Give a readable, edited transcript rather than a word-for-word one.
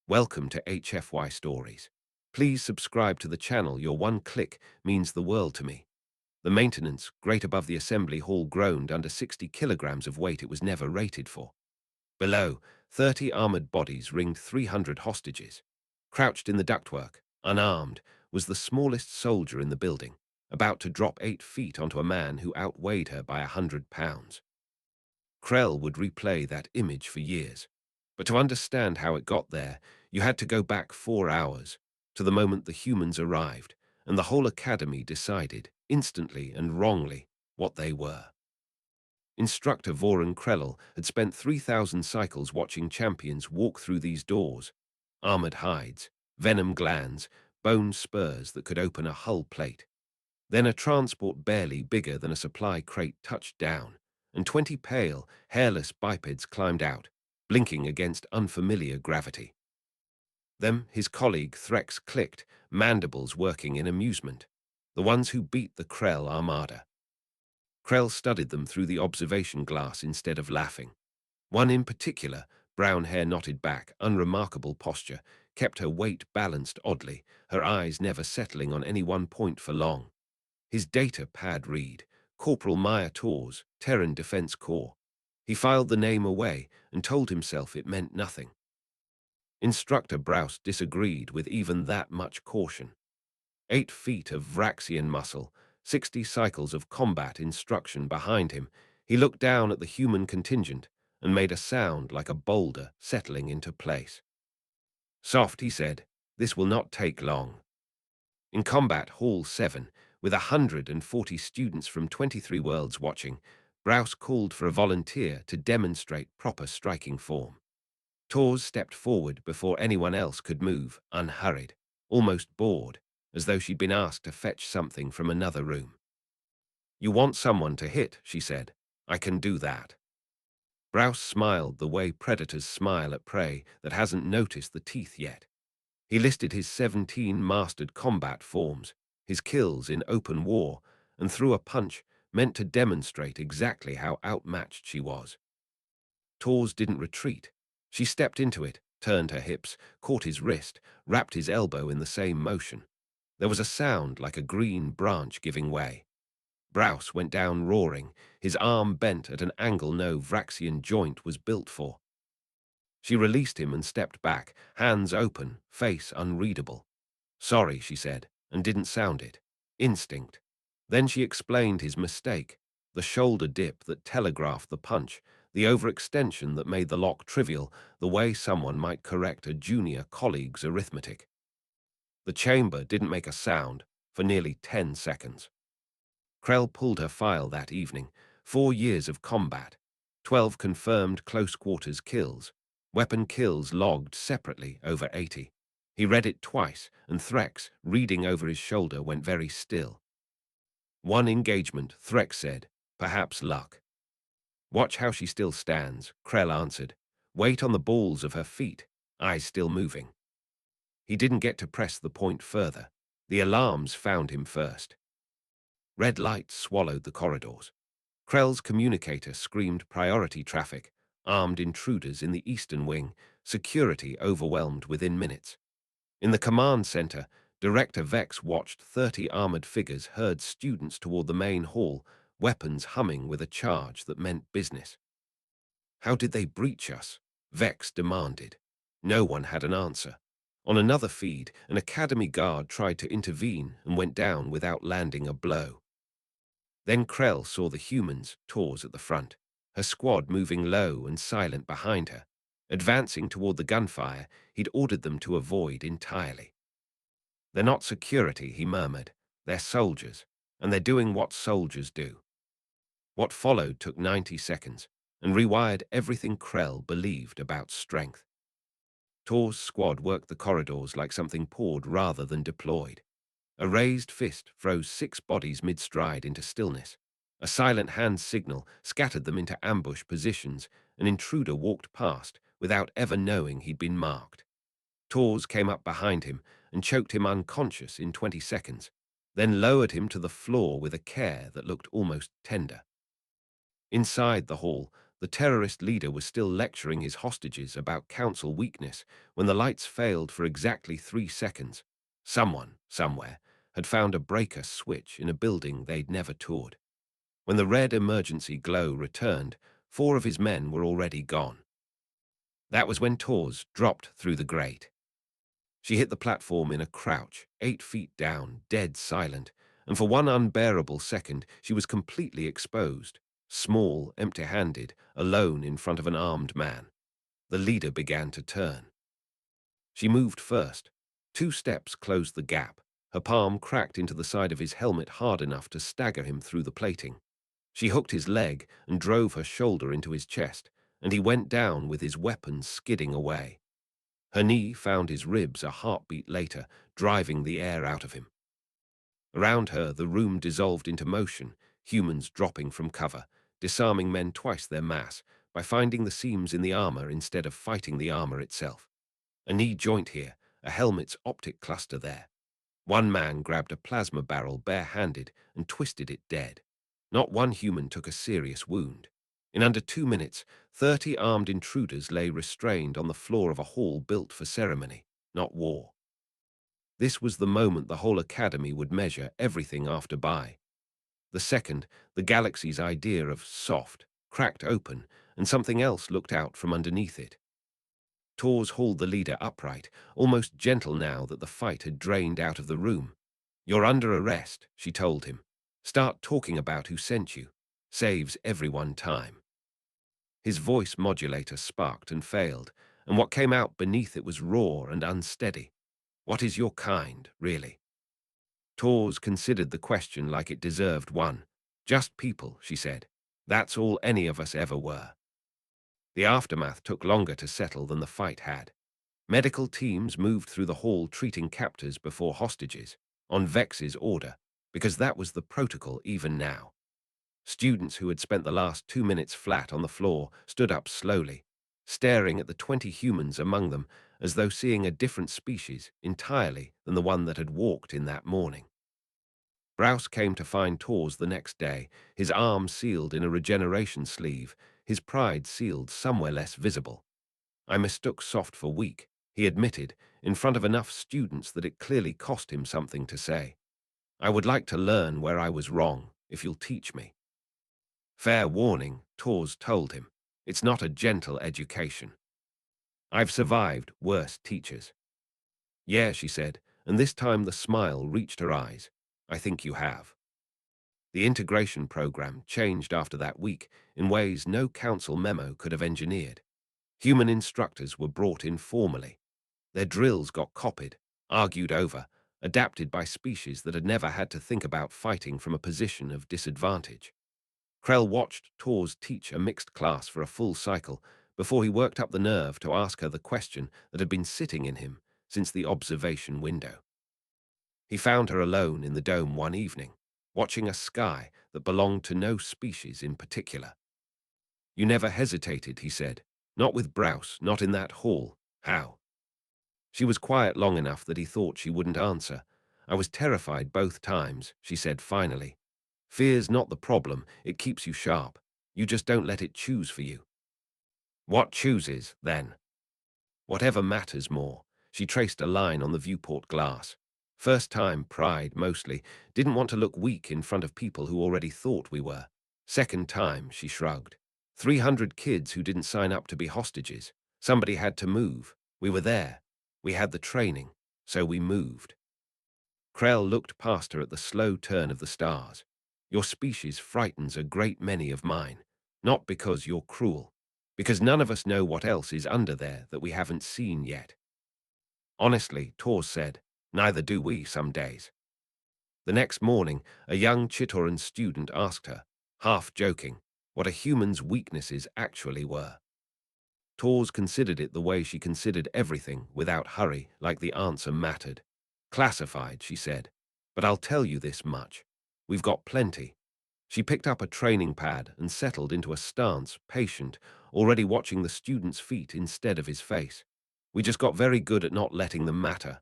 Welcome to HFY Stories. Please subscribe to the channel. Your one click means the world to me. The maintenance, great above the assembly hall, groaned under 60 kilograms of weight it was never rated for. Below, 30 armored bodies ringed 300 hostages. Crouched in the ductwork, unarmed, was the smallest soldier in the building, about to drop 8 feet onto a man who outweighed her by 100 pounds. Krell would replay that image for years. But to understand how it got there, you had to go back 4 hours, to the moment the humans arrived, and the whole academy decided, instantly and wrongly, what they were. Instructor Voran Krell had spent 3,000 cycles watching champions walk through these doors. Armored hides, venom glands, bone spurs that could open a hull plate. Then a transport barely bigger than a supply crate touched down, and 20 pale, hairless bipeds climbed out, blinking against unfamiliar gravity. Then his colleague Threx clicked, mandibles working in amusement. The ones who beat the Krell armada. Krell studied them through the observation glass instead of laughing. One in particular, brown hair knotted back, unremarkable posture, kept her weight balanced oddly, her eyes never settling on any one point for long. His data pad read, Corporal Maya Tors, Terran Defense Corps. He filed the name away and told himself it meant nothing. Instructor Browse disagreed with even that much caution. 8 feet of Vraxian muscle, 60 cycles of combat instruction behind him, he looked down at the human contingent and made a sound like a boulder settling into place. Soft, he said, this will not take long. In Combat Hall 7, with 140 students from 23 worlds watching, Browse called for a volunteer to demonstrate proper striking form. Tors stepped forward before anyone else could move, unhurried, almost bored, as though she'd been asked to fetch something from another room. You want someone to hit, she said. I can do that. Browse smiled the way predators smile at prey that hasn't noticed the teeth yet. He listed his 17 mastered combat forms, his kills in open war, and threw a punch meant to demonstrate exactly how outmatched she was. Tors didn't retreat. She stepped into it, turned her hips, caught his wrist, wrapped his elbow in the same motion. There was a sound like a green branch giving way. Browse went down roaring, his arm bent at an angle no Vraxian joint was built for. She released him and stepped back, hands open, face unreadable. Sorry, she said, and didn't sound it. Instinct. Then she explained his mistake, the shoulder dip that telegraphed the punch, the overextension that made the lock trivial, the way someone might correct a junior colleague's arithmetic. The chamber didn't make a sound for nearly 10 seconds. Krell pulled her file that evening. 4 years of combat, 12 confirmed close-quarters kills, weapon kills logged separately over 80. He read it twice, and Threx, reading over his shoulder, went very still. One engagement, Threx said, perhaps luck. Watch how she still stands, Krell answered. Weight on the balls of her feet, eyes still moving. He didn't get to press the point further. The alarms found him first. Red lights swallowed the corridors. Krell's communicator screamed priority traffic, armed intruders in the eastern wing, security overwhelmed within minutes. In the command center, Director Vex watched 30 armored figures herd students toward the main hall, weapons humming with a charge that meant business. How did they breach us? Vex demanded. No one had an answer. On another feed, an academy guard tried to intervene and went down without landing a blow. Then Krell saw the humans, Tors at the front, her squad moving low and silent behind her. Advancing toward the gunfire, he'd ordered them to avoid entirely. They're not security, he murmured. They're soldiers, and they're doing what soldiers do. What followed took 90 seconds, and rewired everything Krell believed about strength. Tor's squad worked the corridors like something poured rather than deployed. A raised fist froze 6 bodies mid-stride into stillness. A silent hand signal scattered them into ambush positions. An intruder walked past without ever knowing he'd been marked. Tors came up behind him and choked him unconscious in 20 seconds, then lowered him to the floor with a care that looked almost tender. Inside the hall, The terrorist leader was still lecturing his hostages about council weakness when the lights failed for exactly 3 seconds. Someone, somewhere, had found a breaker switch in a building they'd never toured. When the red emergency glow returned, 4 of his men were already gone. That was when Tors dropped through the grate. She hit the platform in a crouch, 8 feet down, dead silent, and for one unbearable second she was completely exposed, small, empty-handed, alone in front of an armed man. The leader began to turn. She moved first. 2 steps closed the gap. Her palm cracked into the side of his helmet hard enough to stagger him through the plating. She hooked his leg and drove her shoulder into his chest, and he went down with his weapon skidding away. Her knee found his ribs a heartbeat later, driving the air out of him. Around her, the room dissolved into motion, humans dropping from cover, disarming men twice their mass by finding the seams in the armor instead of fighting the armor itself. A knee joint here, a helmet's optic cluster there. One man grabbed a plasma barrel bare-handed and twisted it dead. Not one human took a serious wound. In under 2 minutes, 30 armed intruders lay restrained on the floor of a hall built for ceremony, not war. This was the moment the whole academy would measure everything after by. The second, the galaxy's idea of soft, cracked open, and something else looked out from underneath it. Tors hauled the leader upright, almost gentle now that the fight had drained out of the room. "You're under arrest," she told him. "Start talking about who sent you. Saves everyone time." His voice modulator sparked and failed, and what came out beneath it was raw and unsteady. "What is your kind, really?" Tors considered the question like it deserved one. "Just people," she said. "That's all any of us ever were." The aftermath took longer to settle than the fight had. Medical teams moved through the hall treating captors before hostages, on Vex's order, because that was the protocol even now. Students who had spent the last 2 minutes flat on the floor stood up slowly, staring at the 20 humans among them as though seeing a different species entirely than the one that had walked in that morning. Browse came to find Tors the next day, his arm sealed in a regeneration sleeve, his pride sealed somewhere less visible. "I mistook soft for weak," he admitted, in front of enough students that it clearly cost him something to say. "I would like to learn where I was wrong, if you'll teach me." "Fair warning," Tors told him. "It's not a gentle education. I've survived worse teachers." "Yeah," she said, and this time the smile reached her eyes. "I think you have." The integration program changed after that week in ways no council memo could have engineered. Human instructors were brought in formally. Their drills got copied, argued over, adapted by species that had never had to think about fighting from a position of disadvantage. Krell watched Tors teach a mixed class for a full cycle before he worked up the nerve to ask her the question that had been sitting in him since the observation window. He found her alone in the dome one evening, watching a sky that belonged to no species in particular. "You never hesitated," he said. "Not with Browse, not in that hall. How?" She was quiet long enough that he thought she wouldn't answer. "I was terrified both times," she said finally. "Fear's not the problem, it keeps you sharp. You just don't let it choose for you." "What chooses, then?" "Whatever matters more." She traced a line on the viewport glass. "First time, pride mostly. Didn't want to look weak in front of people who already thought we were. Second time," she shrugged. 300 kids who didn't sign up to be hostages. Somebody had to move. We were there. We had the training, so we moved." Krell looked past her at the slow turn of the stars. "Your species frightens a great many of mine. Not because you're cruel. Because none of us know what else is under there that we haven't seen yet." "Honestly," Tors said, "neither do we some days." The next morning, a young Chitoran student asked her, half joking, what a human's weaknesses actually were. Tors considered it the way she considered everything, without hurry, like the answer mattered. "Classified," she said. "But I'll tell you this much. We've got plenty." She picked up a training pad and settled into a stance, patient, already watching the student's feet instead of his face. "We just got very good at not letting them matter.